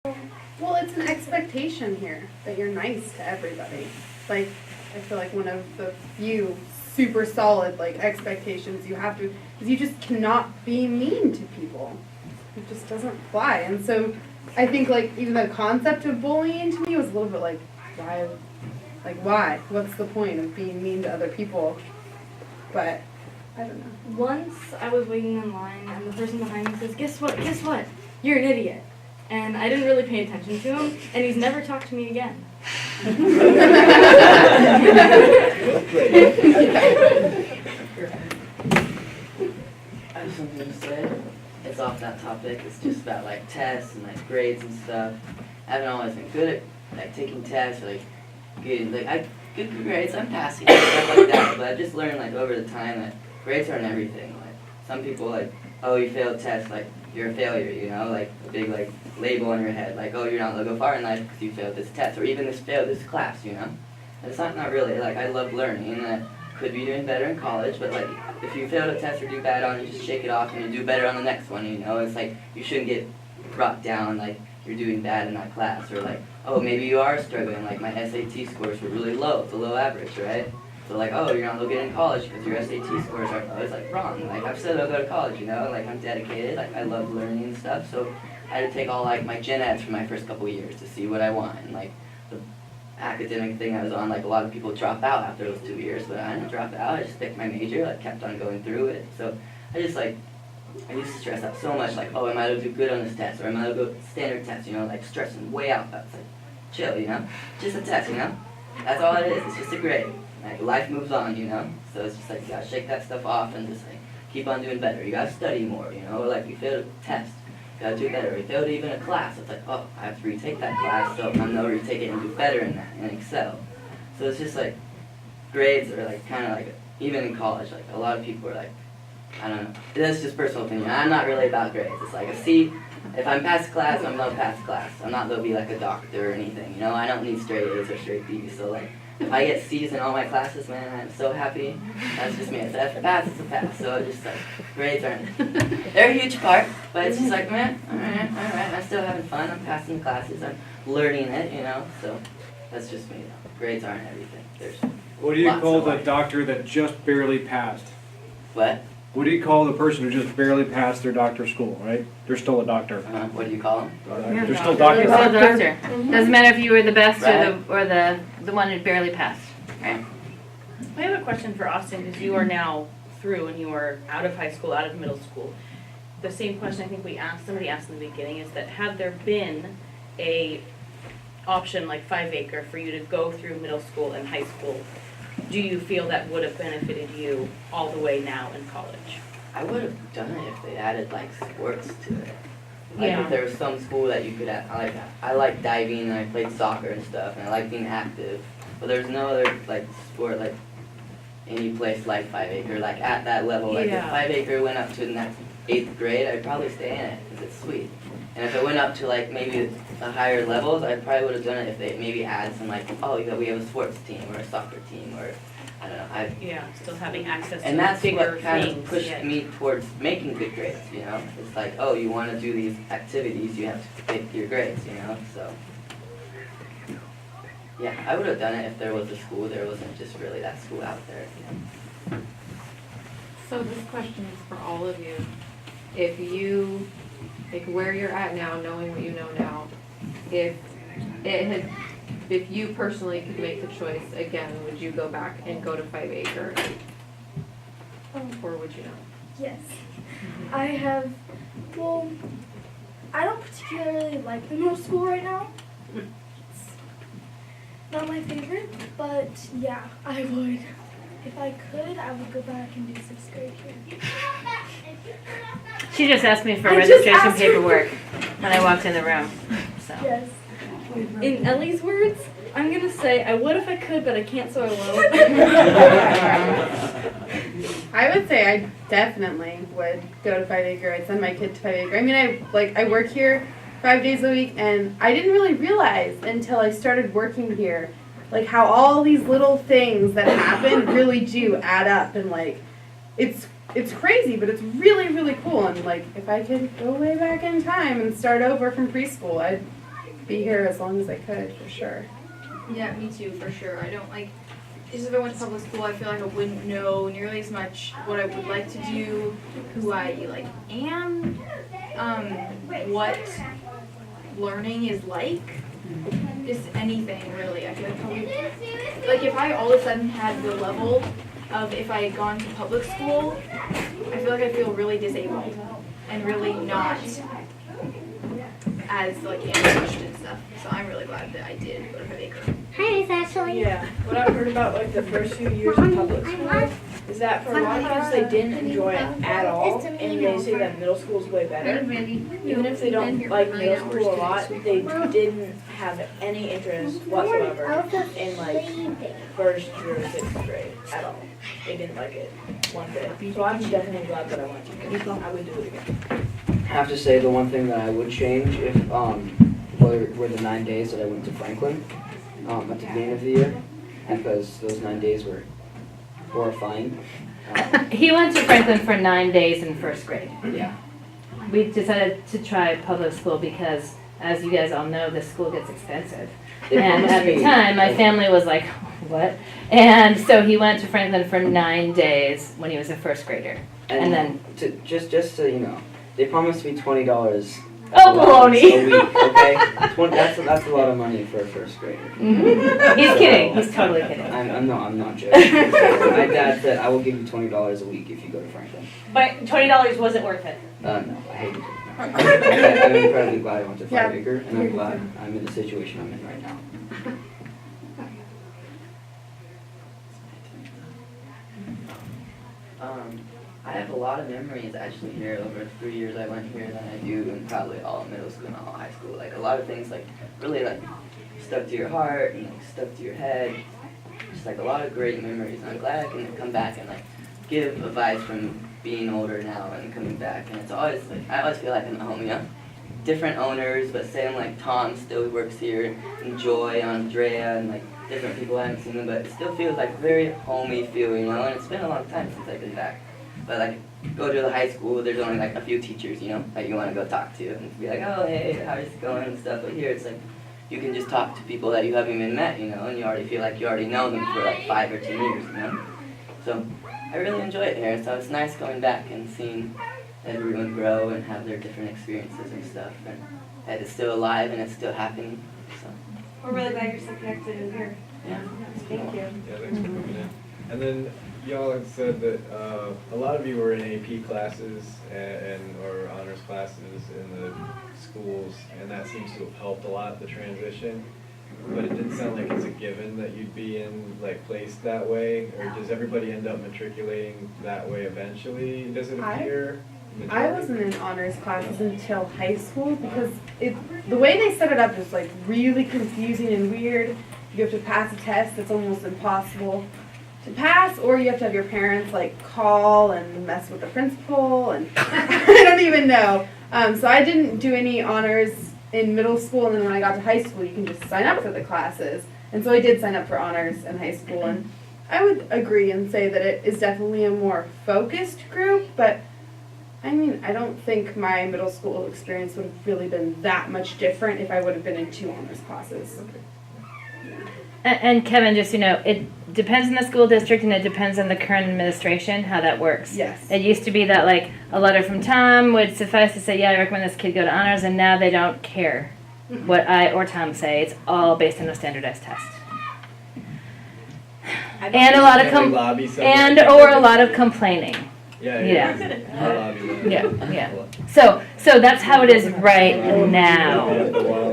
Well, it's an expectation here that you're nice to everybody. Like, I feel like one of the few super solid, like, expectations you have to, is you just cannot be mean to people. It just doesn't fly. And so I think, like, even the concept of bullying to me was a little bit like, why? Like, why? What's the point of being mean to other people? But I don't know. Once I was waiting in line and the person behind me says, guess what? Guess what? You're an idiot. And I didn't really pay attention to him, and he's never talked to me again. I have something to say. It's off that topic. It's just about like tests and like grades and stuff. I haven't always been good at like taking tests, or, like getting good grades. I'm passing and stuff like that. But I've just learned like over the time that grades aren't everything. Like some people like, oh, you failed tests, like you're a failure. You know, like a big like label on your head, like, oh, you're not gonna go far in life because you failed this test, or even failed this class. You know, and it's not really. Like I love learning, and I could be doing better in college, but like if you fail a test or do bad on it, you just shake it off and you do better on the next one. You know, it's like you shouldn't get brought down like you're doing bad in that class, or like, oh, maybe you are struggling. Like my SAT scores were really low, it's a low average, right? So like, oh, you're not gonna get in college because your SAT scores are low. It's like wrong. Like I've said I'll go to college, you know. Like I'm dedicated. Like I love learning and stuff. So I had to take all like my gen eds for my first couple of years to see what I want. And like the academic thing I was on, like a lot of people drop out after those 2 years, but I didn't drop out. I just picked my major. Like kept on going through it. So I just like I used to stress out so much. Like, oh, am I gonna do good on this test, or am I gonna go standard test? You know, like stressing way out. That's like chill, you know. Just a test, you know. That's all it is. It's just a grade. Like life moves on, you know. So it's just like you gotta shake that stuff off and just like keep on doing better. You gotta study more, you know. Like you failed a test, you gotta do better. You failed even a class. It's like, oh, I have to retake that class, so I'm gonna retake it and do better in that and excel. So it's just like grades are like kind of like even in college, like a lot of people are like, I don't know. That's just personal opinion. I'm not really about grades. It's like a C. If I'm past class, I'm gonna pass class. I'm not gonna be like a doctor or anything. You know, I don't need straight A's or straight B's. So like. If I get C's in all my classes, man, I'm so happy. That's just me. If a pass, it's a pass. So just like, grades aren't, they're a huge part, but it's just like, man, all right, I'm still having fun. I'm passing classes. I'm learning it, you know, so that's just me. Though. Grades aren't everything. There's What do you call the doctor that just barely passed? What? What do you call the person who just barely passed their doctor's school, right? They're still a doctor. What do you call them? They're still doctors. You're still a doctor. Doesn't matter if you were the best Right. or the one who barely passed. Right? I have a question for Austin, because you are now through and you are out of high school, out of middle school. The same question I think somebody asked in the beginning is that had there been a option like 5 Acre for you to go through middle school and high school, do you feel that would have benefited you all the way now in college? I would have done it if they added like sports to it. Like Yeah. if there was some school that you could add, I like diving and I played soccer and stuff and I like being active. But there's no other like sport like any place like 5 Acre, like at that level. Like Yeah. if 5 Acre went up to the next 8th grade, I'd probably stay in it because it's sweet. And if it went up to like maybe the higher levels, I probably would have done it if they maybe add some like, oh, we have a sports team or a soccer team or I don't know. Yeah, still having access And to that's bigger what kind things. of pushed yeah. me towards making good grades, you know? It's like, oh, you want to do these activities, you have to make your grades, you know? So, yeah, I would have done it if there was a school. There wasn't just really that school out there, you know? So this question is for all of you. If you, like where you're at now, knowing what you know now, if you personally could make the choice again, would you go back and go to 5 Acre? Or would you not? Yes. I have, well, I don't particularly like the middle school right now. It's not my favorite, but yeah, I would. If I could, I would go back and do 6th grade here. She just asked me for I just registration asked her. paperwork when I walked in the room. So. Yes. In Ellie's words, I'm gonna say I would if I could, but I can't, so I won't. I would say I definitely would go to 5 Acre. I'd send my kid to 5 Acre. I mean, I work here 5 days a week, and I didn't really realize until I started working here, like how all these little things that happen really do add up, and like it's crazy, but it's really, really cool. And like if I could go way back in time and start over from preschool, I'd be here as long as I could, for sure. Yeah, me too, for sure. I don't like, just if I went to public school, I feel like I wouldn't know nearly as much what I would like to do, who I like am, what learning is like, just anything really. I feel like probably, like if I all of a sudden had the level of if I had gone to public school, I feel like I feel really disabled and really not as like engaged and stuff. So I'm really glad that I did go to Acre. Hi, it's Ashley. Yeah, what I've heard about like the first few years of public school is that for a lot of kids they didn't enjoy it at all, and they say that middle school's way better. Even if they don't like middle school a lot, they didn't have any interest whatsoever in like first through sixth grade at all. They didn't like it one bit. So I'm definitely glad that I went to. I would do it again. I have to say the one thing that I would change if were the 9 days that I went to Franklin at the beginning of the year, because those 9 days were horrifying. He went to Franklin for 9 days in first grade. Yeah. We decided to try public school because, as you guys all know, the school gets expensive. And at the time, my family was like, what? And so he went to Franklin for 9 days when he was a first grader. And then, just so you know, they promised me $20. Oh, baloney. A week, okay? That's a lot of money for a first grader. Mm-hmm. He's kidding. He's totally kidding. I'm not joking. My dad said, I will give you $20 a week if you go to Franklin. But $20 wasn't worth it. No, I hate it. I'm incredibly glad I went to Acre, and I'm glad I'm in the situation I'm in right now. I have a lot of memories actually here over the 3 years I went here than I do in probably all middle school and all high school. Like a lot of things like really like stuck to your heart and like stuck to your head. Just like a lot of great memories. And I'm glad I can come back and like give advice from being older now and coming back. And it's always like I always feel like I'm at home, you know. Different owners, but same like Tom still works here, and Joy, Andrea, and like different people I haven't seen them, but it still feels like very homey feeling, you know. And it's been a long time since I've been back. But like, go to the high school, there's only like a few teachers, you know, that you want to go talk to and be like, oh, hey, how's it going and stuff. But here it's like, you can just talk to people that you haven't even met, you know, and you already feel like you already know them for like 5 or 10 years, you know. So I really enjoy it here. So it's nice going back and seeing everyone grow and have their different experiences and stuff. And that it's still alive and it's still happening. So We're really glad you're still connected in here. yeah. Thank you. Yeah, thanks for coming in. And then y'all have said that a lot of you were in AP classes and or honors classes in the schools, and that seems to have helped a lot, the transition. But it didn't sound like it's a given that you'd be in like placed that way, or does everybody end up matriculating that way eventually? Does it appear? I wasn't in honors classes until high school because the way they set it up is like really confusing and weird. You have to pass a test that's almost impossible to pass, or you have to have your parents like call and mess with the principal, and I don't even know. So I didn't do any honors in middle school, and then when I got to high school, you can just sign up for the classes. And so I did sign up for honors in high school, and I would agree and say that it is definitely a more focused group, but I mean, I don't think my middle school experience would have really been that much different if I would have been in 2 honors classes. And Kevin, just, you know, it depends on the school district and it depends on the current administration how that works. Yes. It used to be that like a letter from Tom would suffice to say, yeah, I recommend this kid go to honors, and now they don't care what I or Tom say. It's all based on a standardized test. And a lot of or a lot of complaining. Yeah. So that's how it is right now.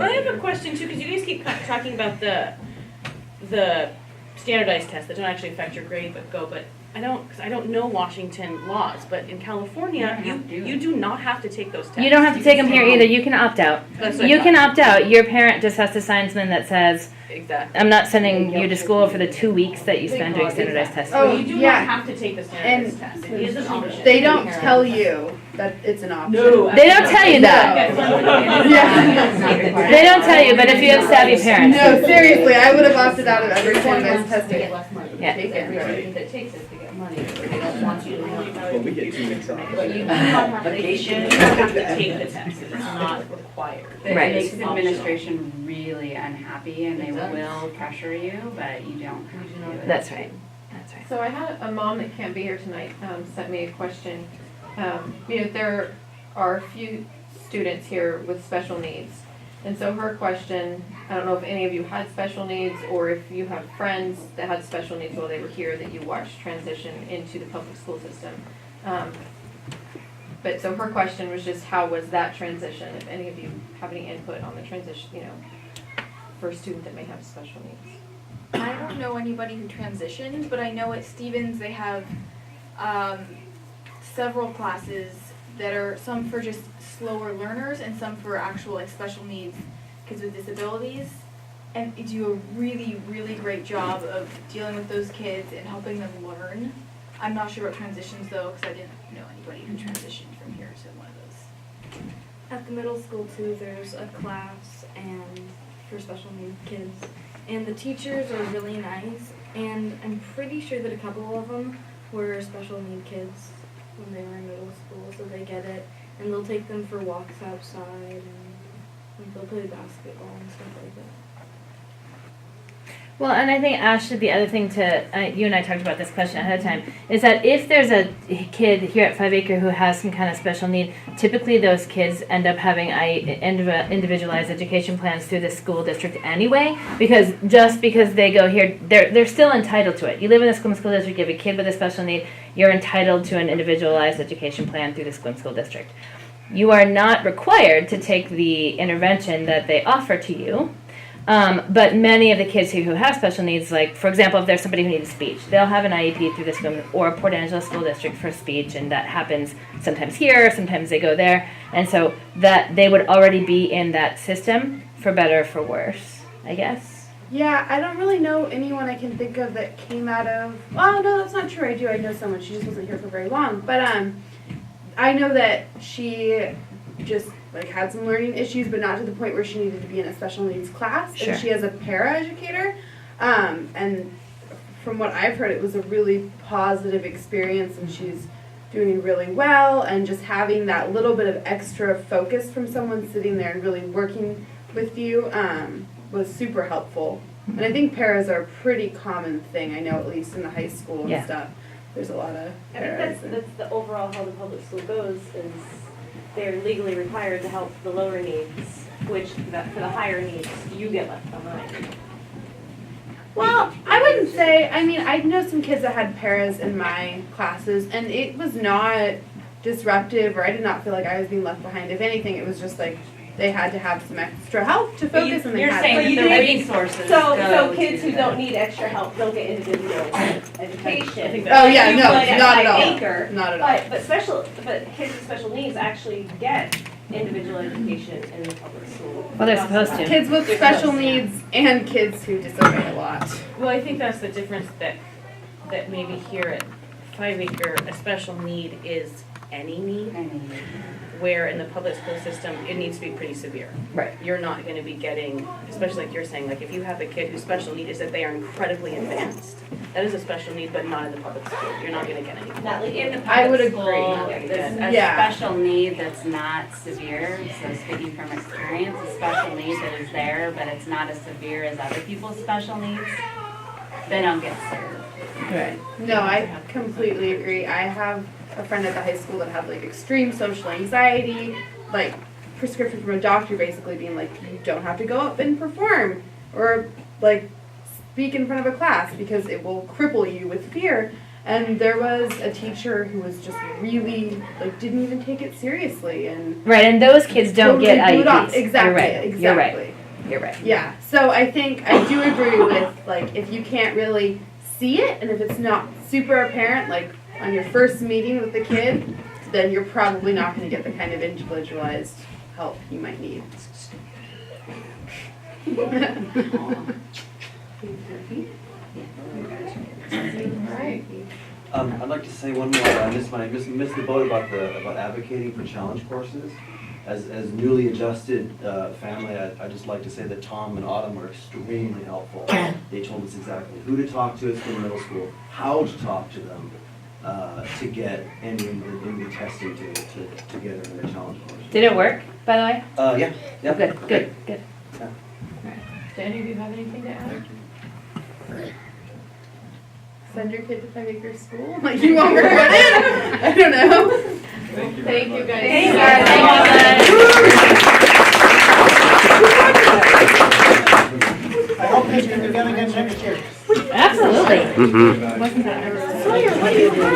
I have a question too, because you guys keep talking about the standardized tests that don't actually affect your grade but I don't know Washington laws, but in California you do not have to take those tests. You don't have to take them here either. You can opt out. You can opt out. Your parent just has to sign something that says, exactly, I'm not sending you to school for the 2 weeks that you spend doing standardized tests. Oh, you do not have to take the standardized test. It is an option. They don't tell you that it's an option. No, they don't tell you that. They don't tell you, but if you have savvy parents. No, seriously, I would have opted out of every standardized test. Yeah. Taken. That takes us to get money, or they don't want you to learn. Well, we get 2 weeks off. But you do not have to, Vacation. you do not have to take the test, it's not required. It Right. makes It's optional. administration really unhappy and they It does. will pressure you, but you don't have to do it. That's right. That's right. So I had a mom that can't be here tonight, sent me a question. There are a few students here with special needs. And so her question, I don't know if any of you had special needs or if you have friends that had special needs while they were here that you watched transition into the public school system. But so her question was just how was that transition, if any of you have any input on the transition, for a student that may have special needs. I don't know anybody who transitioned, but I know at Stevens they have several classes that are some for just slower learners and some for actual like special needs kids with disabilities, and they do a really, really great job of dealing with those kids and helping them learn. I'm not sure about transitions though, because I didn't know anybody who transitioned from here to one of those. At the middle school too, there's a class and for special needs kids, and the teachers are really nice, and I'm pretty sure that a couple of them were special need kids when they were in middle school, so they get it, and they'll take them for walks outside, and they'll play basketball and stuff like that. Well, and I think, Ash, the other thing you and I talked about this question ahead of time, is that if there's a kid here at 5 Acre who has some kind of special need, typically those kids end up having individualized education plans through the school district anyway, because just because they go here, they're still entitled to it. You live in the school district, you have a kid with a special need, you're entitled to an individualized education plan through the school district. You are not required to take the intervention that they offer to you. But many of the kids who have special needs, like, for example, if there's somebody who needs speech, they'll have an IEP through the school or Port Angela School District for speech, and that happens sometimes here, sometimes they go there, and so that they would already be in that system, for better or for worse, I guess. Yeah, I don't really know anyone I can think of that came out of, well, no, that's not true, I do, I know someone, she just wasn't here for very long, but, I know that she just had some learning issues, but not to the point where she needed to be in a special needs class. Sure. And she has a paraeducator, and from what I've heard, it was a really positive experience, and she's doing really well. And just having that little bit of extra focus from someone sitting there and really working with you was super helpful. And I think paras are a pretty common thing. I know, at least in the high school and stuff. There's a lot of paras. I think that's the overall how the public school goes is they're legally required to help the lower needs, which for the higher needs, you get left behind. Well, I wouldn't say, I mean, I know some kids that had paras in my classes, and it was not disruptive, or I did not feel like I was being left behind. If anything, it was just like they had to have some extra help to focus, and they You're had saying to. that the resources so kids who don't need extra help don't get individual education. Oh yeah, no, Like not at all. Acre, Not at all. but kids with special needs actually get individual education in the public school. Well, they're supposed to. Kids with special needs and kids who disobey a lot. Well, I think that's the difference that maybe here at 5 Acre, a special need is any need. Where in the public school system, it needs to be pretty severe. Right. You're not going to be getting, especially like you're saying, like if you have a kid whose special need is that they are incredibly advanced, that is a special need, but not in the public school. You're not going to get anything. Not like in the I would public agree. school, Not gonna get A Yeah. special need that's not severe, so speaking from experience, a special need that is there, but it's not as severe as other people's special needs, they don't get served. Right. No, I completely agree. I have a friend at the high school that had like extreme social anxiety, like prescription from a doctor basically being like, you don't have to go up and perform or like speak in front of a class because it will cripple you with fear. And there was a teacher who was just really like didn't even take it seriously, and Right, and those kids don't totally get blew it off. IEPs. Exactly, You're right. exactly. You're right. You're right. Yeah, so I think I do agree with like if you can't really see it and if it's not super apparent like on your first meeting with the kid, then you're probably not going to get the kind of individualized help you might need. I'd like to say one more. I missed the boat about advocating for challenge courses. as newly adjusted family, I'd just like to say that Tom and Autumn were extremely helpful. They told us exactly who to talk to at school and middle school, how to talk to them, to get any in the testing to get in their challenge course. Did it work, by the way? Yeah. Oh, good, good, good. Yeah. Do any of you have anything to add? Send your kid to 5 Acre School? Like you won't regret it? I don't know. Thank you. Thank you guys. Thank you. I hope that you're gonna get next year. Absolutely. Bye. Wasn't that ever? Sawyer, what are you doing?